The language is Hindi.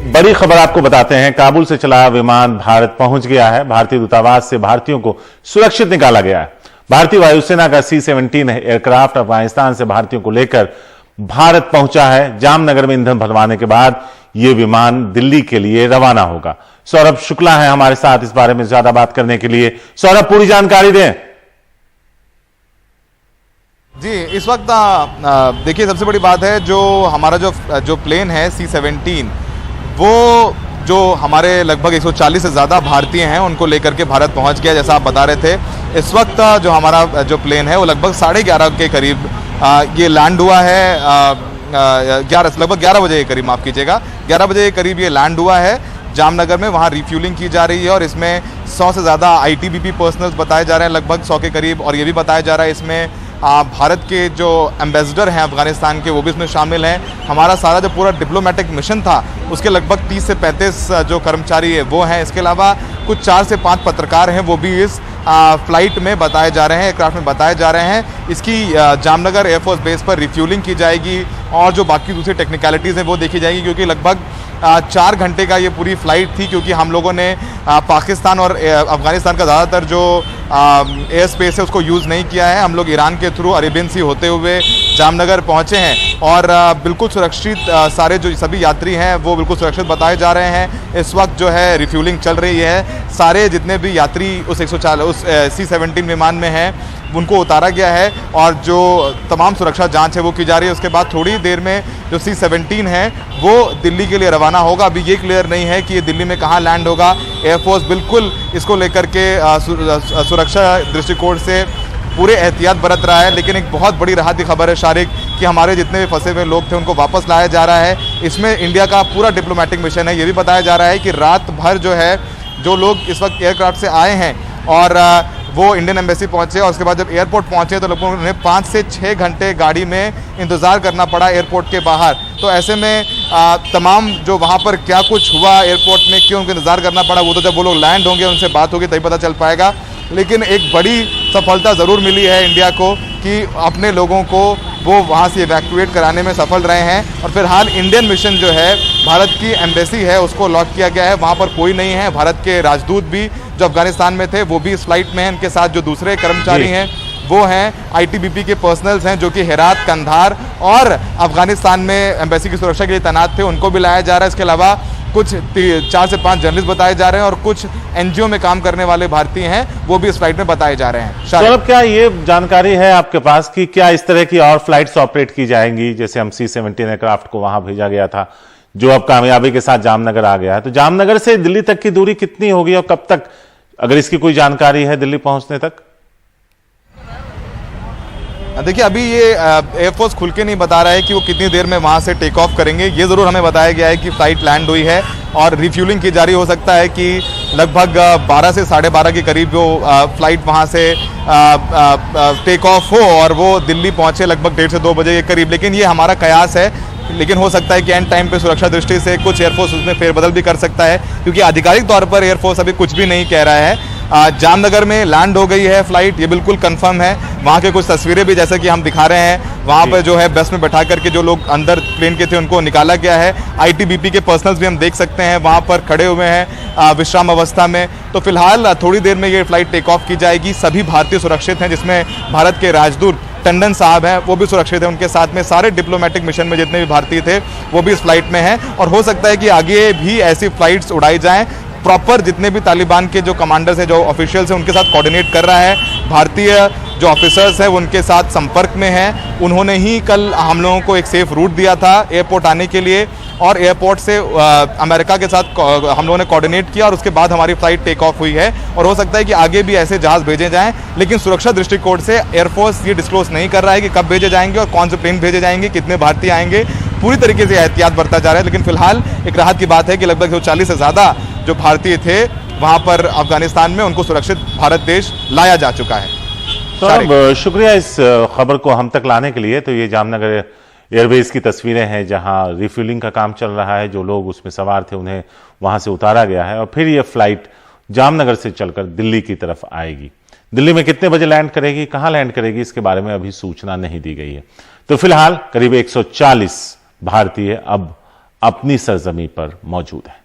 बड़ी खबर आपको बताते हैं। काबुल से चला विमान भारत पहुंच गया है। भारतीय दूतावास से भारतीयों को सुरक्षित निकाला गया है। भारतीय वायुसेना का C-17 एयरक्राफ्ट अफगानिस्तान से भारतीयों को लेकर भारत पहुंचा है। जामनगर में ईंधन भरवाने के बाद यह विमान दिल्ली के लिए रवाना होगा। सौरभ शुक्ला है हमारे साथ इस बारे में ज्यादा बात करने के लिए। सौरभ, पूरी जानकारी दें। जी, इस वक्त देखिए, सबसे बड़ी बात है जो हमारा जो प्लेन है C-17, वो जो हमारे लगभग 140 से ज़्यादा भारतीय हैं उनको लेकर के भारत पहुंच गया। जैसा आप बता रहे थे, इस वक्त जो हमारा जो प्लेन है वो लगभग 11:30 के करीब ये लैंड हुआ है। लगभग 11 बजे के करीब, माफ़ कीजिएगा, 11 बजे के करीब ये लैंड हुआ है जामनगर में। वहाँ रिफ्यूलिंग की जा रही है और इसमें 100 से ज़्यादा ITBP पर्सनल्स बताए जा रहे हैं, लगभग 100 के करीब। और ये भी बताया जा रहा है इसमें भारत के जो एम्बेसडर हैं अफगानिस्तान के, वो भी इसमें शामिल हैं। हमारा सारा जो पूरा डिप्लोमेटिक मिशन था उसके लगभग 30 से 35 जो कर्मचारी है वो हैं। इसके अलावा कुछ 4 से 5 पत्रकार हैं, वो भी इस फ्लाइट में बताए जा रहे हैं, एयरक्राफ्ट में बताए जा रहे हैं। इसकी जामनगर एयरफोर्स बेस पर रिफ्यूलिंग की जाएगी और जो बाकी दूसरी टेक्निकलिटीज़ हैं वो देखी जाएगी, क्योंकि लगभग 4 घंटे का ये पूरी फ्लाइट थी। क्योंकि हम लोगों ने पाकिस्तान और अफगानिस्तान का ज़्यादातर जो एयर स्पेस है उसको यूज़ नहीं किया है। हम लोग ईरान के थ्रू अरेबियन सी होते हुए जामनगर पहुँचे हैं और बिल्कुल सुरक्षित सारे जो सभी यात्री हैं वो बिल्कुल सुरक्षित बताए जा रहे हैं। इस वक्त जो है रिफ्यूलिंग चल रही है। सारे जितने भी यात्री उस C-17 विमान में हैं उनको उतारा गया है और जो तमाम सुरक्षा जांच है वो की जा रही है। उसके बाद थोड़ी देर में जो C-17 है वो दिल्ली के लिए रवाना होगा। अभी ये क्लियर नहीं है कि ये दिल्ली में कहाँ लैंड होगा। एयरफोर्स बिल्कुल इसको लेकर के सुरक्षा दृष्टिकोण से पूरे एहतियात बरत रहा है। लेकिन एक बहुत बड़ी राहत की खबर है शारिक, कि हमारे जितने भी फंसे हुए लोग थे उनको वापस लाया जा रहा है। इसमें इंडिया का पूरा डिप्लोमेटिक मिशन है। ये भी बताया जा रहा है कि रात भर जो है जो लोग इस वक्त एयरक्राफ्ट से आए हैं और वो इंडियन एम्बेसी पहुंचे और उसके बाद जब एयरपोर्ट पहुंचे तो लगभग उन्हें 5 से 6 घंटे गाड़ी में इंतज़ार करना पड़ा एयरपोर्ट के बाहर। तो ऐसे में तमाम जो वहाँ पर क्या कुछ हुआ एयरपोर्ट में, क्यों उनको इंतज़ार करना पड़ा, वो तो जब वो लोग लैंड होंगे उनसे बात होगी तभी पता चल पाएगा। लेकिन एक बड़ी सफलता ज़रूर मिली है इंडिया को कि अपने लोगों को वो वहाँ से इवैक्यूएट कराने में सफल रहे हैं। और फिलहाल इंडियन मिशन जो है, भारत की एम्बेसी है, उसको लॉक किया गया है। वहाँ पर कोई नहीं है। भारत के राजदूत भी जो अफगानिस्तान में थे वो भी इस फ्लाइट में हैं। इनके साथ जो दूसरे कर्मचारी हैं वो हैं ITBP के पर्सनल्स हैं जो कि हेरात, कंधार और अफगानिस्तान में एम्बेसी की सुरक्षा के लिए तैनात थे, उनको भी लाया जा रहा है। इसके अलावा कुछ 4 से 5 जर्नलिस्ट बताए जा रहे हैं और कुछ NGO में काम करने वाले भारतीय हैं वो भी इस फ्लाइट में बताए जा रहे हैं। सौरभ, क्या ये जानकारी है आपके पास कि क्या इस तरह की और फ्लाइट्स ऑपरेट की जाएंगी? जैसे हम C-17 एयरक्राफ्ट को वहां भेजा गया था जो अब कामयाबी के साथ जामनगर आ गया है, तो जामनगर से दिल्ली तक की दूरी कितनी होगी और कब तक, अगर इसकी कोई जानकारी है, दिल्ली पहुंचने तक? देखिए, अभी ये एयरफोर्स खुल के नहीं बता रहा है कि वो कितनी देर में वहाँ से टेक ऑफ करेंगे। ये ज़रूर हमें बताया गया है कि फ़्लाइट लैंड हुई है और रिफ्यूलिंग की जारी। हो सकता है कि लगभग 12 से 12:30 के करीब वो फ़्लाइट वहाँ से टेक ऑफ हो और वो दिल्ली पहुँचे लगभग 1:30 से 2 बजे के करीब। लेकिन ये हमारा कयास है, लेकिन हो सकता है कि एंड टाइम पे सुरक्षा दृष्टि से कुछ एयरफोर्स उसमें फेरबदल भी कर सकता है, क्योंकि आधिकारिक तौर पर एयरफोर्स अभी कुछ भी नहीं कह रहा है। जामनगर में लैंड हो गई है फ्लाइट, ये बिल्कुल कंफर्म है। वहाँ के कुछ तस्वीरें भी जैसे कि हम दिखा रहे हैं, वहाँ पर जो है बस में बैठा करके जो लोग अंदर प्लेन के थे उनको निकाला गया है। ITBP के पर्सनल्स भी हम देख सकते हैं वहाँ पर खड़े हुए हैं विश्राम अवस्था में। तो फिलहाल थोड़ी देर में ये फ्लाइट टेक ऑफ की जाएगी। सभी भारतीय सुरक्षित हैं, जिसमें भारत के राजदूत टंडन साहब हैं वो भी सुरक्षित हैं। उनके साथ में सारे डिप्लोमेटिक मिशन में जितने भी भारतीय थे वो भी इस फ्लाइट में हैं और हो सकता है कि आगे भी ऐसी फ्लाइट्स उड़ाई जाएं। प्रॉपर जितने भी तालिबान के जो कमांडर्स हैं, जो ऑफिशियल्स हैं, उनके साथ कोऑर्डिनेट कर रहा है। भारतीय जो ऑफिसर्स हैं उनके साथ संपर्क में हैं। उन्होंने ही कल हम लोगों को एक सेफ रूट दिया था एयरपोर्ट आने के लिए और एयरपोर्ट से अमेरिका के साथ हम लोगों ने कोऑर्डिनेट किया और उसके बाद हमारी फ्लाइट टेक ऑफ हुई है। और हो सकता है कि आगे भी ऐसे जहाज़ भेजे जाएं, लेकिन सुरक्षा दृष्टिकोण से एयरफोर्स ये डिस्क्लोज नहीं कर रहा है कि कब भेजे जाएंगे और कौन से प्लेन भेजे जाएंगे, कितने भारतीय आएंगे। पूरी तरीके से एहतियात बरता जा रहा है। लेकिन फिलहाल एक राहत की बात है कि लगभग 140 से ज़्यादा जो भारतीय थे वहाँ पर अफगानिस्तान में, उनको सुरक्षित भारत देश लाया जा चुका है। तो शुक्रिया इस खबर को हम तक लाने के लिए। तो ये जामनगर एयरबेस की तस्वीरें हैं जहां रिफ्यूलिंग का काम चल रहा है। जो लोग उसमें सवार थे उन्हें वहां से उतारा गया है और फिर यह फ्लाइट जामनगर से चलकर दिल्ली की तरफ आएगी। दिल्ली में कितने बजे लैंड करेगी, कहां लैंड करेगी, इसके बारे में अभी सूचना नहीं दी गई है। तो फिलहाल करीब 140 भारतीय अब अपनी सरजमी पर मौजूद है।